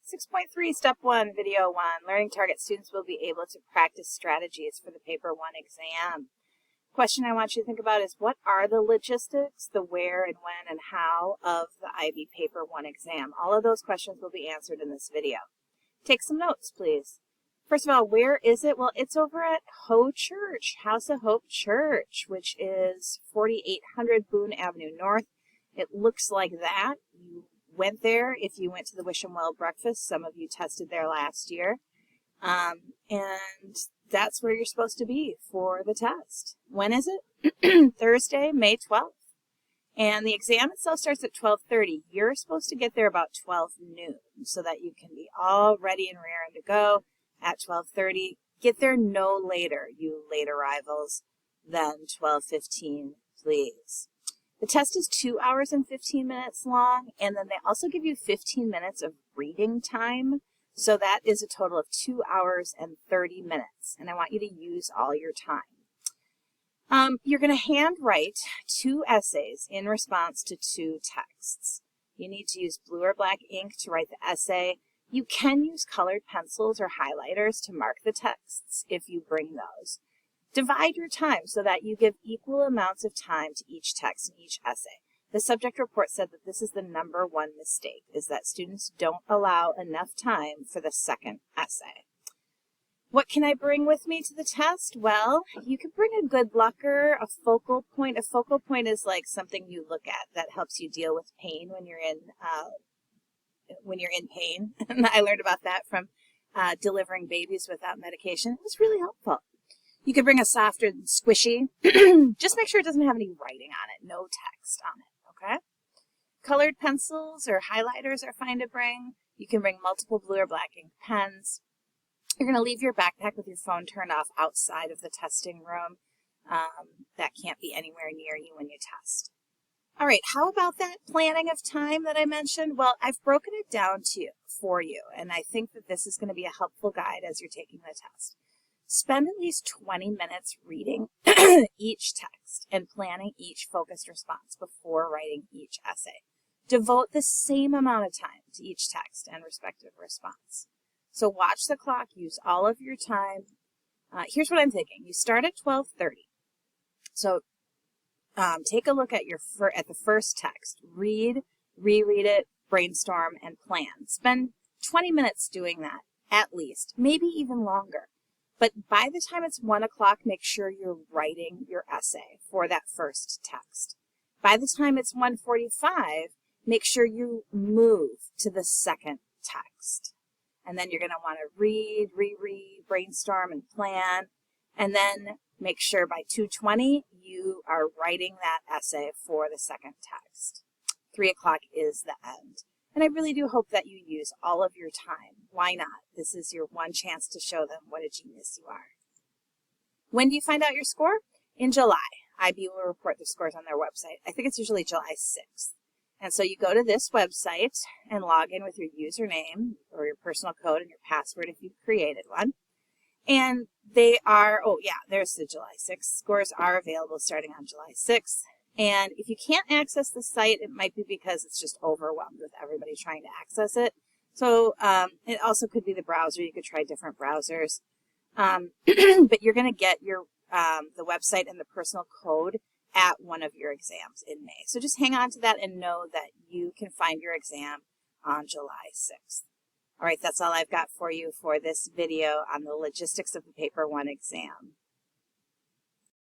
6.3, Step 1, Video 1. Learning Target students will be able to practice strategies for the Paper 1 exam. Question I want you to think about is, what are the logistics, the where and when and how of the IB Paper 1 exam? All of those questions will be answered in this video. Take some notes, please. First of all, where is it? Well, it's over at Ho Church, House of Hope Church, which is 4800 Boone Avenue North. It looks like that. You went there if you went to the Wish 'em Well breakfast. Some of you tested there last year. And that's where you're supposed to be for the test. When is it? Thursday, May 12th. And the exam itself starts at 12:30. You're supposed to get there about 12 noon so that you can be all ready and raring to go at 12:30. Get there no later, you late arrivals, than 12:15, please. The test is 2 hours and 15 minutes long, and then they also give you 15 minutes of reading time. So that is a total of 2 hours and 30 minutes, and I want you to use all your time. You're going to handwrite 2 essays in response to 2 texts. You need to use blue or black ink to write the essay. You can use colored pencils or highlighters to mark the texts if you bring those. Divide your time so that you give equal amounts of time to each text and each essay. The subject report said that this is the #1 mistake, is that students don't allow enough time for the second essay. What can I bring with me to the test? Well, you can bring a good lucker, a focal point. A focal point is like something you look at that helps you deal with pain when you're in pain. And I learned about that from delivering babies without medication. It was really helpful. You could bring a softer and squishy. Just make sure it doesn't have any writing on it, no text on it, okay? Colored pencils or highlighters are fine to bring. You can bring multiple blue or black ink pens. You're going to leave your backpack with your phone turned off outside of the testing room. That can't be anywhere near you when you test. All right, how about that planning of time that I mentioned? Well, I've broken it down for you, and I think that this is going to be a helpful guide as you're taking the test. Spend at least 20 minutes reading each text and planning each focused response before writing each essay. Devote the same amount of time to each text and respective response. So watch the clock, use all of your time. Here's what I'm thinking. You start at 12:30. So take a look at the first text. Read, reread it, brainstorm, and plan. Spend 20 minutes doing that, at least, maybe even longer. But by the time it's 1 o'clock, make sure you're writing your essay for that first text. By the time it's 1:45, make sure you move to the second text. And then you're going to want to read, reread, brainstorm, and plan. And then make sure by 2:20, you are writing that essay for the second text. 3 o'clock is the end. And I really do hope that you use all of your time. Why not? This is your one chance to show them what a genius you are. When do you find out your score? In July. IB will report the scores on their website. I think it's usually July 6th. And so you go to this website and log in with your username or your personal code and your password if you've created one. And they are, there's the July 6th. Scores are available starting on July 6th. And if you can't access the site, it might be because it's just overwhelmed with everybody trying to access it. So it also could be the browser. You could try different browsers. But you're going to get your the website and the personal code at one of your exams in May. So just hang on to that and know that you can find your exam on July 6th. All right, that's all I've got for you for this video on the logistics of the Paper 1 exam.